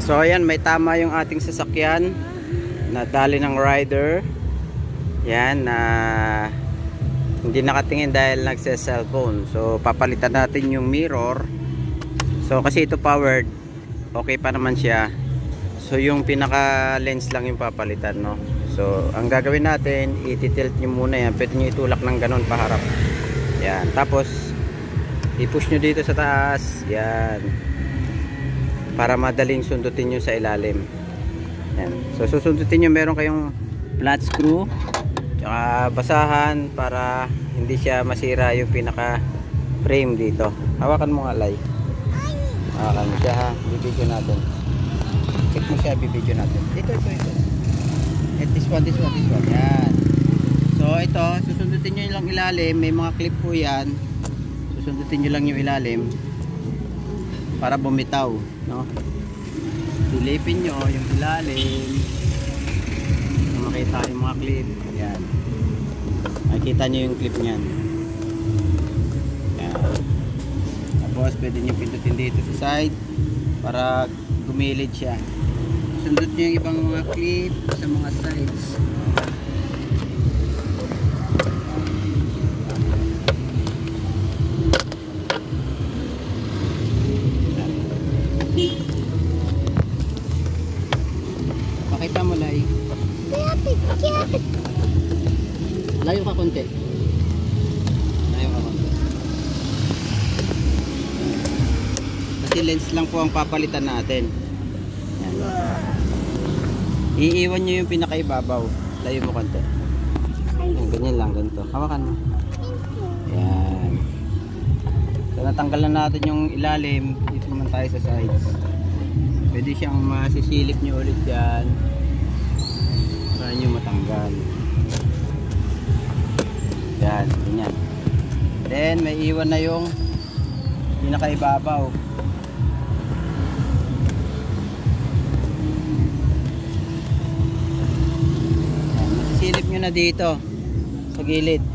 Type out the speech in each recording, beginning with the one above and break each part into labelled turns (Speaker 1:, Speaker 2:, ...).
Speaker 1: So ayan, may tama yung ating sasakyan na dali ng rider. Yan na hindi nakatingin dahil nagse-cellphone. So papalitan natin yung mirror. So kasi ito powered, okay pa naman siya. So yung pinaka lens lang yung papalitan, no. So ang gagawin natin, i-tilt nyo muna yan. Pwede nyo itulak ng ganon paharap. Yan, tapos i-push nyo dito sa taas. Yan, para madaling sundutin nyo sa ilalim. Yan. So susundutin nyo, meron kayong flat screw tsaka basahan para hindi siya masira yung pinaka frame dito. Hawakan mo nga, Lai. Hawakan mo siya, ha. Bibidyo natin. Check mo siya, bibidyo natin. Ito. This one. Yan. So ito, susundutin nyo lang ilalim. May mga clip po yan. Susundutin nyo lang yung ilalim para bumitaw, no? Silipin nyo yung ilalim, makita yung mga clip. Yan, makikita nyo yung clip nyan. Yan. Tapos pwede nyo pindutin dito sa side para gumilid siya. Sundot nyo yung ibang mga clip sa mga sides. Pakita mo, Lai. Layo ka konti. Kasi lens lang po ang papalitan natin. Yan. Iiwan nyo yung pinakaibabaw. Layo mo konti. Ganyan lang, ganito. Hawakan mo. Yan. So natanggal na natin yung ilalim. Dito naman tayo sa sides. Pwede siyang masisilip nyo ulit yan para nyo matanggal. Yan, ganyan. Then may iwan na yung pinakaibabaw. Yan, masisilip nyo na dito sa gilid.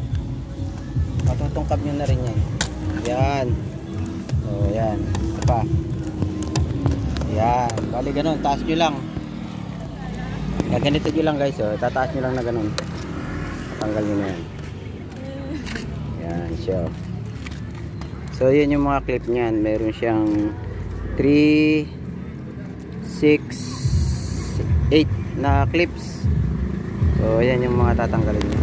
Speaker 1: Matutungkap nyo na rin yan. Yan. So yan, ito pa. Yan, bali ganun, taas nyo lang. Ganito nyo lang, guys, oh. Tataas nyo lang na ganun. Tanggal nyo na yan. Yan siya. So yun yung mga clip nyan. Meron siyang 3, 6, 8 na clips. So yan yung mga tatanggalin nyo.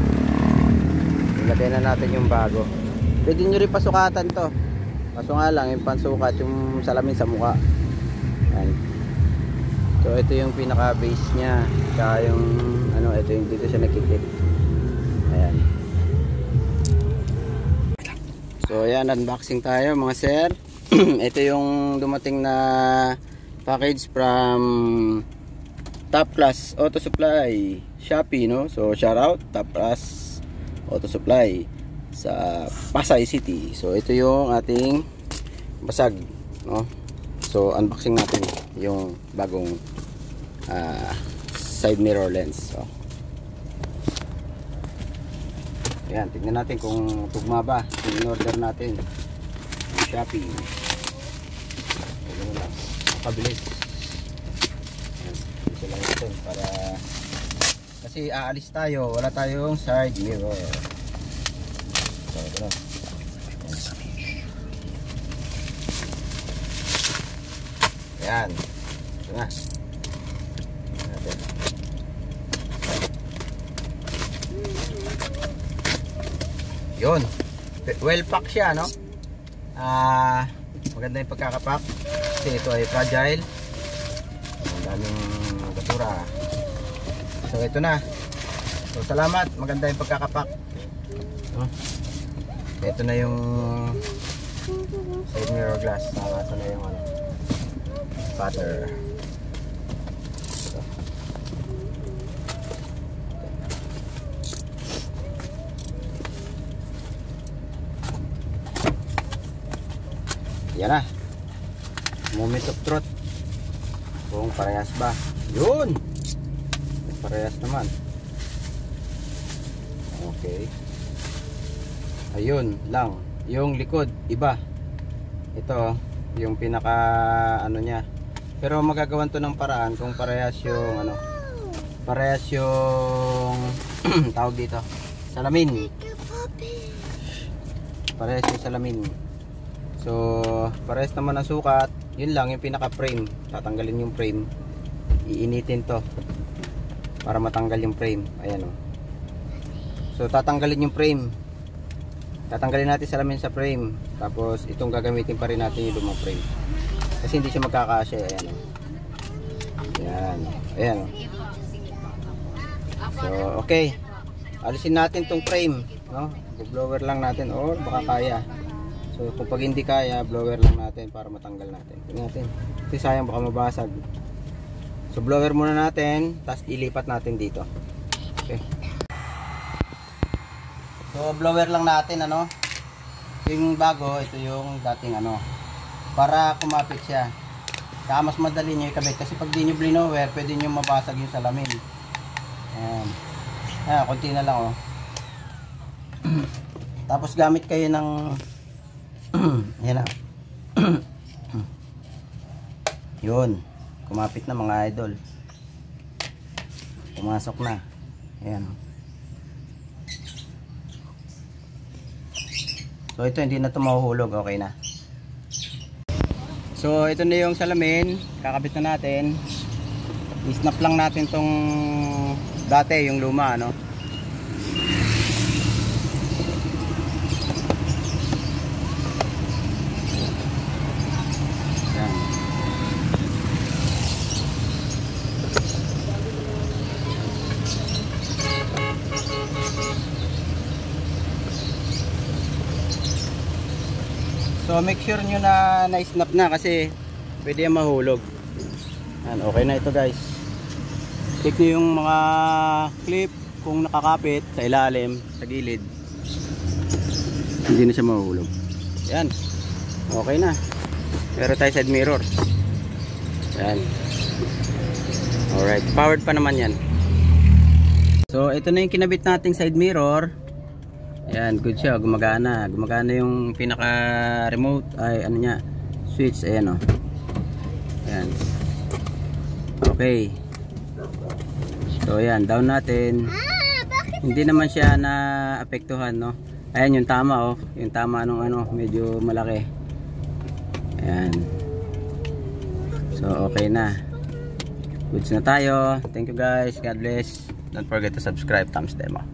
Speaker 1: Ilagay na natin yung bago. Pwede nyo rin pasukatan to. Kaso nga lang, yung pansukat, yung salamin sa mukha. Yan. So ito yung pinaka base nya, tsaka yung ano, ito yung dito siya nakikip. Ayan. So ayan, unboxing tayo mga sir. Ito yung dumating na package from Top Class Auto Supply Shopee, no? So shout out Top Class Auto Supply sa Pasay City. So ito yung ating basag, no? So unboxing natin yung bagong side mirror lens. So ayan, tignan natin kung tugma ba yung in-order natin yung Shopee. Ganun lang, makabilis. Ayan, isa lang natin para kasi aalis tayo, wala tayong side mirror. So ganun. Ayan, ito na. Yun, well pack siya, no? Maganda yung pagkakapack kasi ito ay fragile. Ang daming basura. So ito na. So salamat, maganda yung pagkakapack, no? Ito na yung side mirror glass. Nasa na yung ano, butter. Yan na, moment of truth kung parehas ba. Yun, parehas naman. Okay, ayun lang. Yung likod iba. Ito yung pinaka ano nya, Pero magagawan to ng paraan kung parehas yung ano, parehas yung tawag dito, salamin. Parehas yung salamin. So parehas naman ang sukat. Yun lang yung pinaka frame. Tatanggalin yung frame, iinitin to para matanggal yung frame. Ayan o. So tatanggalin yung frame, tatanggalin natin salamin sa frame, tapos itong gagamitin pa rin natin yung lumang frame kasi hindi siya magkakasya. Ayan o. Ayan. Ayan o. So okay, alisin natin tong frame, no? Blower lang natin, or baka kaya. So kung pag hindi kaya, blower lang natin para matanggal natin. Tingnan natin kasi sayang baka mabasag. So blower muna natin, tapos ilipat natin dito. Okay. So blower lang natin, ano? Yung bago, ito yung dating ano, para kumapit siya. Kaya mas madali nyo ikabit kasi pag di nyo blower, pwede nyo mabasag yung salamin. Ayan. Ayan, konti na lang oh. Tapos gamit kayo ng yan na. Yun, kumapit na mga idol. Pumasok na. Ayan. So ito hindi na ito mahuhulog, okay na. So ito na yung salamin, kakabit na natin. I-snap lang natin tong dati, yung luma, ano. Yan. So make sure nyo na na-snap na kasi pwede yung mahulog. Yan, okay na ito guys. Check nyo yung mga clip kung nakakapit sa ilalim, sa gilid. Hindi na siya mahulog. Yan, okay na. Meron tayo side mirror. Yan. Alright, powered pa naman yan. So ito na yung kinabit nating side mirror. Ayan, good siya, gumagana. Gumagana yung pinaka remote, ay ano niya, switch, ayan o. Ayan. Okay. So ayan, down natin. Hindi naman siya na apektuhan, no. Ayan yung tama oh, yung tama nung ano, medyo malaki. Ayan. So okay na. Goods na tayo. Thank you guys, God bless. Don't forget to subscribe, Tom's Demo.